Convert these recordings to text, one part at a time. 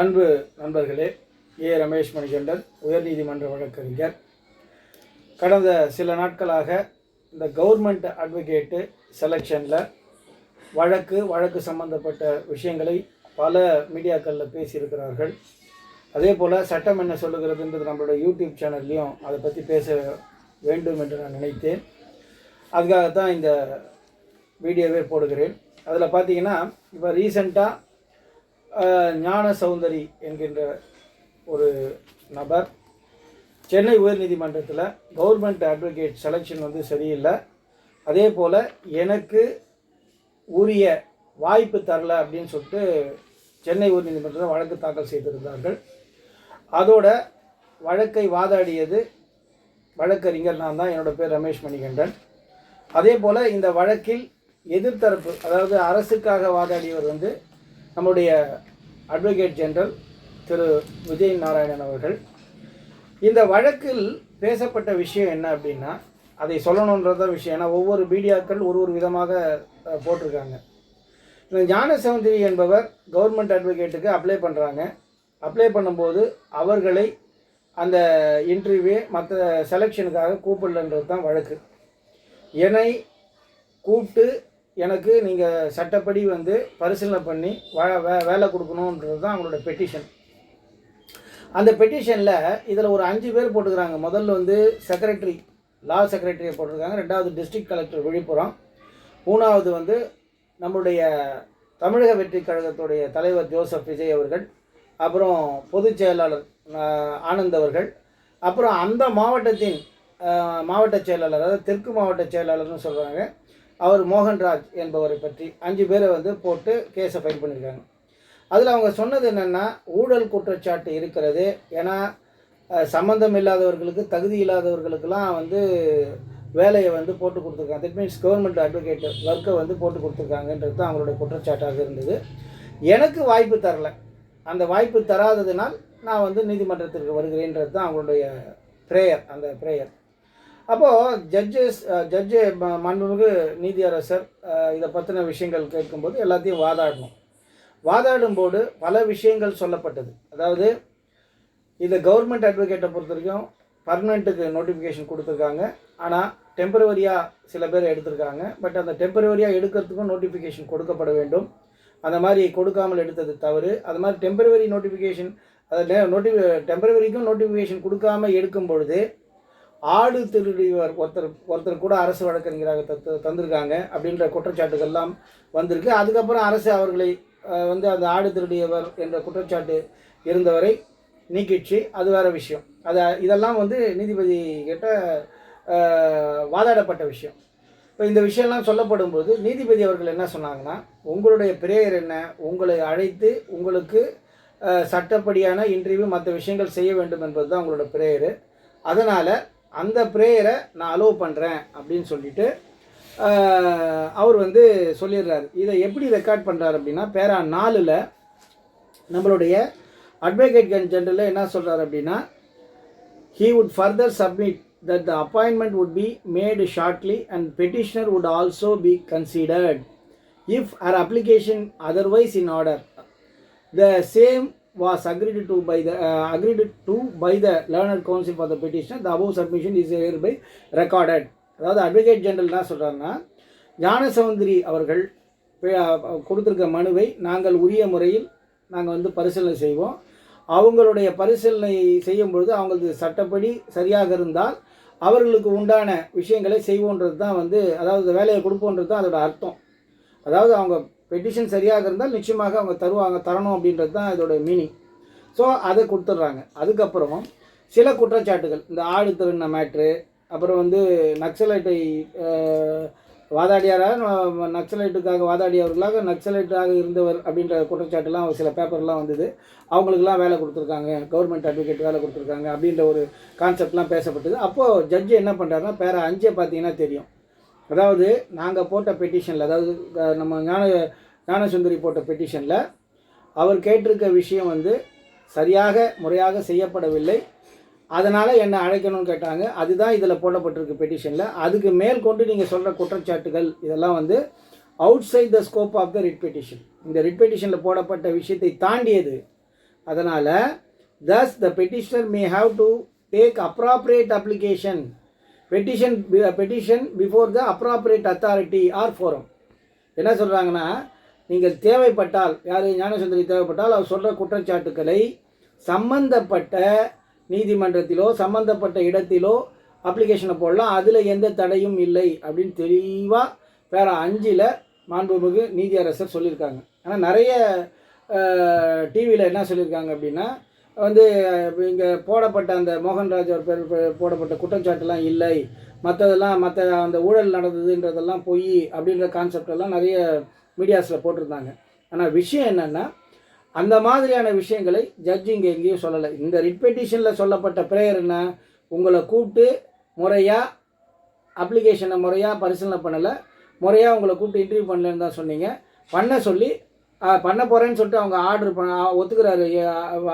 அன்பு நண்பர்களே, ரமேஷ் மணிகண்டன், உயர்நீதிமன்ற வழக்கறிஞர். கடந்த சில நாட்களாக இந்த கவர்மெண்ட் அட்வொகேட்டு செலெக்ஷனில் வழக்கு சம்பந்தப்பட்ட விஷயங்களை பல மீடியாக்களில் பேசியிருக்கிறார்கள். அதே போல் சட்டம் என்ன சொல்லுகிறதுன்றது நம்மளோட யூடியூப் சேனல்லையும் அதை பற்றி பேச வேண்டும் என்று நான் நினைத்தேன். அதுக்காகத்தான் இந்த வீடியோவே போடுகிறேன். அதில் பார்த்தீங்கன்னா, இப்போ ரீசெண்டாக ஞான சௌந்தரி என்கின்ற ஒரு நபர் சென்னை உயர்நீதிமன்றத்தில் கவர்மெண்ட் அட்வொகேட் செலெக்ஷன் சரியில்லை, அதே போல் எனக்கு உரிய வாய்ப்பு தரலை அப்படின்னு சொல்லிட்டு சென்னை உயர்நீதிமன்றத்தில் வழக்கு தாக்கல் செய்திருந்தார்கள். அதோட வழக்கை வாதாடியது வழக்கறிஞர் நான் தான். என்னோடய பேர் ரமேஷ் மணிகண்டன். அதே போல் இந்த வழக்கில் எதிர்த்தரப்பு, அதாவது அரசுக்காக வாதாடியவர் நம்முடைய அட்வொகேட் ஜெனரல் திரு விஜய் நாராயணன் அவர்கள். இந்த வழக்கில் பேசப்பட்ட விஷயம் என்ன அப்படின்னா, அதை சொல்லணுன்றத விஷயம். ஏன்னா ஒவ்வொரு மீடியாக்கள் ஒரு விதமாக போட்டிருக்காங்க. இந்த ஞான சௌந்தரி என்பவர் கவர்மெண்ட் அட்வொகேட்டுக்கு அப்ளை பண்ணுறாங்க. அப்ளை பண்ணும்போது அவர்களை அந்த இன்டர்வியூ மற்ற செலெக்ஷனுக்காக கூப்பிடலன்றது தான் வழக்கு. என்னை கூப்பிட்டு எனக்கு நீங்கள் சட்டப்படி பரிசீலனை பண்ணி வேலை கொடுக்கணுன்றது தான் அவங்களோட பெட்டிஷன். அந்த பெட்டிஷனில் இதில் ஒரு 5 பேர் போட்டுக்கிறாங்க. முதல்ல செக்ரட்டரி, லா செக்ரட்டரியை போட்டிருக்காங்க. 2வது டிஸ்ட்ரிக்ட் கலெக்டர் விழுப்புரம். 3வது நம்முடைய தமிழக வெற்றி கழகத்துடைய தலைவர் ஜோசப் விஜய் அவர்கள். அப்புறம் பொதுச் செயலாளர் ஆனந்த் அவர்கள். அப்புறம் அந்த மாவட்டத்தின் மாவட்ட செயலாளர், அதாவது தெற்கு மாவட்ட செயலாளர்னு சொல்கிறாங்க, அவர் மோகன்ராஜ் என்பவரை பற்றி 5 பேரை போட்டு கேஸை ஃபைல் பண்ணியிருக்காங்க. அதில் அவங்க சொன்னது என்னென்னா, ஊழல் குற்றச்சாட்டு இருக்கிறது. ஏன்னா சம்மந்தம் இல்லாதவர்களுக்கு, தகுதி இல்லாதவர்களுக்கெல்லாம் வேலையை போட்டு கொடுத்துருக்காங்க. தட் மீன்ஸ் கவர்மெண்ட் அட்வொகேட் ஒர்க்கை போட்டு கொடுத்துருக்காங்கன்றது தான் அவங்களுடைய குற்றச்சாட்டாக இருந்தது. எனக்கு வாய்ப்பு தரலை. அந்த வாய்ப்பு தராததினால் நான் நீதிமன்றத்திற்கு வருகிறேன்றது தான் அவங்களுடைய ப்ரேயர். அந்த ப்ரேயர் அப்போது ஜட்ஜு மாண்புமிகு நீதியரசர் இதை பற்றின விஷயங்கள் கேட்கும்போது எல்லாத்தையும் வாதாடும்போது பல விஷயங்கள் சொல்லப்பட்டது. அதாவது இந்த கவர்மெண்ட் அட்வொகேட்டை பொறுத்த வரைக்கும் பர்மனெண்ட்டுக்கு நோட்டிஃபிகேஷன் கொடுத்துருக்காங்க. ஆனால் டெம்பரவரியாக சில பேர் எடுத்திருக்காங்க. பட் அந்த டெம்பரவரியாக எடுக்கிறதுக்கும் நோட்டிஃபிகேஷன் கொடுக்கப்பட வேண்டும். அந்த மாதிரி கொடுக்காமல் எடுத்தது தவறு. அது மாதிரி டெம்பரவரி நோட்டிஃபிகேஷன், டெம்பரவரிக்கும் நோட்டிஃபிகேஷன் கொடுக்காமல் எடுக்கும் பொழுது ஆடு திருடியவர் ஒருத்தர் கூட அரசு வழக்கறிஞராக தந்திருக்காங்க அப்படின்ற குற்றச்சாட்டுகள்லாம் வந்திருக்கு. அதுக்கப்புறம் அரசு அவர்களை அந்த ஆடு திருடியவர் என்ற குற்றச்சாட்டு இருந்தவரை நீக்கிடுச்சு. அது வேறு விஷயம். இதெல்லாம் நீதிபதி கிட்ட வாதாடப்பட்ட விஷயம். இப்போ இந்த விஷயம்லாம் சொல்லப்படும்போது நீதிபதி அவர்கள் என்ன சொன்னாங்கன்னா, உங்களுடைய பிரேயர் என்ன, உங்களை அழைத்து உங்களுக்கு சட்டப்படியான இன்டர்வியூ மற்ற விஷயங்கள் செய்ய வேண்டும் என்பது தான் உங்களோட பிரேயரு. அதனால் அந்த ப்ரேயரை நான் அலோவ் பண்ணுறேன் அப்படின்னு சொல்லிட்டு அவர் சொல்லிடுறாரு. இதை எப்படி ரெக்கார்ட் பண்ணுறாரு அப்படின்னா, பேரா 4ல் நம்மளுடைய அட்வொகேட் ஜெனரலில் என்ன சொல்கிறார் அப்படின்னா, he would further submit that the appointment would be made shortly and petitioner would also be considered if her application otherwise in order. The same was agreed to by the learned counsel for the petitioner. The above submission is hereby recorded. அதாவது advocate general என்ன சொல்கிறாங்கன்னா, ஞான சௌந்தரி அவர்கள் கொடுத்துருக்க மனுவை நாங்கள் உரிய முறையில் நாங்கள் பரிசீலனை செய்வோம். அவங்களுடைய பரிசீலனை செய்யும் பொழுது அவங்களது சட்டப்படி சரியாக இருந்தால் அவர்களுக்கு உண்டான விஷயங்களை செய்வோன்றது தான் அதாவது வேலையை கொடுப்போன்றது தான் அதோட அர்த்தம். அதாவது அவங்க பெட்டிஷன் சரியாக இருந்தால் நிச்சயமாக அவங்க தரணும் அப்படின்றது தான் இதோட மீனிங். ஸோ அதை கொடுத்துட்றாங்க. அதுக்கப்புறம் சில குற்றச்சாட்டுகள், இந்த ஆடு திருடின மேட்ரு, அப்புறம் நக்சலைட்டை நக்சலைட்டுக்காக வாதாடியவர்களாக நக்சலைட்டாக இருந்தவர் அப்படின்ற குற்றச்சாட்டுலாம் சில பேப்பர்லாம் வந்தது. அவங்களுக்கெல்லாம் வேலை கொடுத்துருக்காங்க, கவர்மெண்ட் அட்வொகேட் வேலை கொடுத்துருக்காங்க அப்படின்ற ஒரு கான்செப்ட்லாம் பேசப்பட்டது. அப்போது ஜட்ஜு என்ன பண்ணுறாருன்னா, பேரா 5 பார்த்தீங்கன்னா தெரியும். அதாவது நாங்கள் போட்ட பெட்டிஷனில், அதாவது நம்ம ஞானசுந்தரி போட்ட பெட்டிஷனில் அவர் கேட்டிருக்க விஷயம் சரியாக முறையாக செய்யப்படவில்லை. அதனால் என்னை அழைக்கணும்னு கேட்டாங்க. அதுதான் இதில் போடப்பட்டிருக்கு பெட்டிஷனில். அதுக்கு மேல் கொண்டு நீங்கள் சொல்கிற குற்றச்சாட்டுகள் இதெல்லாம் outside the scope of the writ petition. இந்த ரிட் பெட்டிஷனில் போடப்பட்ட விஷயத்தை தாண்டியது. அதனால் thus the petitioner may have to take appropriate application petition before the appropriate authority or forum. என்ன சொல்கிறாங்கன்னா, நீங்கள் தேவைப்பட்டால், யார் ஞானசுந்தரி தேவைப்பட்டால் அவர் சொல்கிற குற்றச்சாட்டுக்களை சம்பந்தப்பட்ட நீதிமன்றத்திலோ சம்பந்தப்பட்ட இடத்திலோ அப்ளிகேஷனை போடலாம், அதில் எந்த தடையும் இல்லை அப்படின்னு தெளிவாக வேற 5ல் மாண்புமிகு நீதியரசர் சொல்லியிருக்காங்க. ஆனால் நிறைய டிவியில் என்ன சொல்லியிருக்காங்க அப்படின்னா, வந்து இங்கே போடப்பட்ட அந்த மோகன்ராஜ் அவர் பேர் போடப்பட்ட குற்றச்சாட்டுலாம் இல்லை, மற்ற அந்த ஊழல் நடந்ததுன்றதெல்லாம் பொய் அப்படின்ற கான்செப்டெல்லாம் நிறைய மீடியாஸில் போட்டிருந்தாங்க. ஆனால் விஷயம் என்னென்னா, அந்த மாதிரியான விஷயங்களை ஜட்ஜ் இங்கே எங்கேயும் சொல்லலை. இந்த ரிட் பெட்டிஷனில் சொல்லப்பட்ட ப்ரேயர் என்ன, உங்களை கூப்பிட்டு முறையாக அப்ளிகேஷனை முறையாக பரிசீலனை பண்ணலை, முறையாக உங்களை கூப்பிட்டு இன்டர்வியூ பண்ணலன்னு தான் சொன்னீங்க. பண்ண போகிறேன்னு சொல்லிட்டு அவங்க ஆர்டர் ஒத்துக்கிறாரு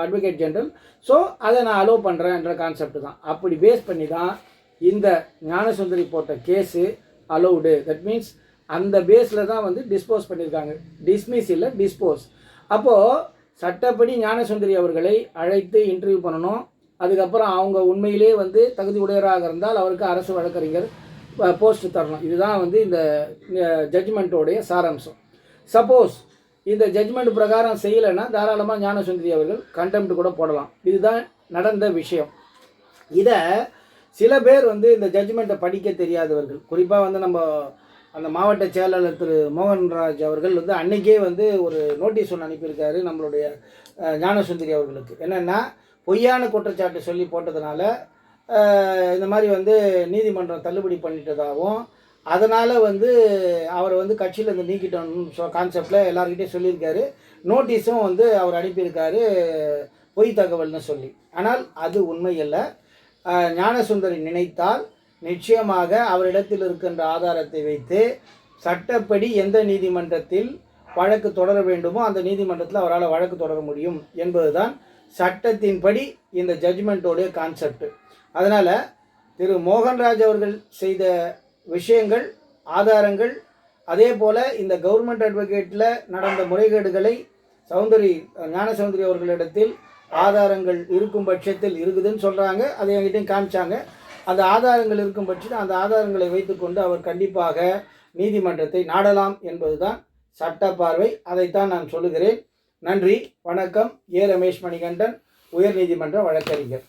அட்வொகேட் ஜெனரல். ஸோ அதை நான் அலோவ் பண்ணுறேன்ற கான்செப்ட் தான். அப்படி பேஸ் பண்ணி தான் இந்த ஞானசுந்தரி போட்ட கேஸு அலோவ்டு. தட் மீன்ஸ் அந்த பேஸில் தான் வந்து டிஸ்போஸ் பண்ணியிருக்காங்க. டிஸ்மிஸ் இல்லை, டிஸ்போஸ். அப்போது சட்டப்படி ஞானசுந்தரி அவர்களை அழைத்து இன்டர்வியூ பண்ணணும். அதுக்கப்புறம் அவங்க உண்மையிலே வந்து தகுதி உடையவராக இருந்தால் அவருக்கு அரசு வழக்கறிஞர் போஸ்ட் தரணும். இதுதான் வந்து இந்த ஜட்ஜ்மெண்ட்டோடைய சாராம்சம். சப்போஸ் இந்த ஜட்ஜ்மெண்ட் பிரகாரம் செய்யலைன்னா தாராளமாக ஞானசுந்தரி அவர்கள் கண்டெம்ட் கூட போடலாம். இதுதான் நடந்த விஷயம். இதை சில பேர் வந்து இந்த ஜட்ஜ்மெண்ட்டை படிக்க தெரியாதவர்கள், குறிப்பாக வந்து நம்ம அந்த மாவட்ட செயலாளர் திரு மோகன்ராஜ் அவர்கள் வந்து அன்றைக்கே வந்து ஒரு நோட்டீஸ் ஒன்று அனுப்பியிருக்காரு நம்மளுடைய ஞானசுந்தரி அவர்களுக்கு. என்னென்னா, பொய்யான குற்றச்சாட்டு சொல்லி போட்டதுனால இந்த மாதிரி வந்து நீதிமன்றம் தள்ளுபடி பண்ணிட்டதாகவும், அதனால் வந்து அவரை வந்து கட்சியிலேருந்து நீக்கிட்டோன்னு கான்செப்டில் எல்லாருக்கிட்டே சொல்லியிருக்காரு. நோட்டீஸும் வந்து அவர் அனுப்பியிருக்காரு பொய் தகவல்னு சொல்லி. ஆனால் அது உண்மை இல்லை. ஞானசுந்தரி நினைத்தால் நிச்சயமாக அவரிடத்தில் இருக்கின்ற ஆதாரத்தை வைத்து சட்டப்படி எந்த நீதிமன்றத்தில் வழக்கு தொடர வேண்டுமோ அந்த நீதிமன்றத்தில் அவரால் வழக்கு தொடர முடியும் என்பதுதான் சட்டத்தின்படி இந்த ஜட்ஜ்மெண்ட்டோடைய கான்செப்ட். அதனால் திரு மோகன்ராஜ் அவர்கள் செய்த விஷயங்கள், ஆதாரங்கள், அதே போல் இந்த கவர்மெண்ட் அட்வொகேட்டில் நடந்த முறைகேடுகளை ஞானசுந்தரி அவர்களிடத்தில் ஆதாரங்கள் இருக்கும் பட்சத்தில் இருக்குதுன்னு சொல்கிறாங்க. அதை என்கிட்டையும் காமிச்சாங்க. அந்த ஆதாரங்கள் இருக்கும் பட்சத்தில் அந்த ஆதாரங்களை வைத்துக்கொண்டு அவர் கண்டிப்பாக நீதிமன்றத்தை நாடலாம் என்பதுதான் சட்ட பார்வை. அதைத்தான் நான் சொல்லுகிறேன். நன்றி, வணக்கம். ரமேஷ் மணிகண்டன், உயர்நீதிமன்ற வழக்கறிஞர்.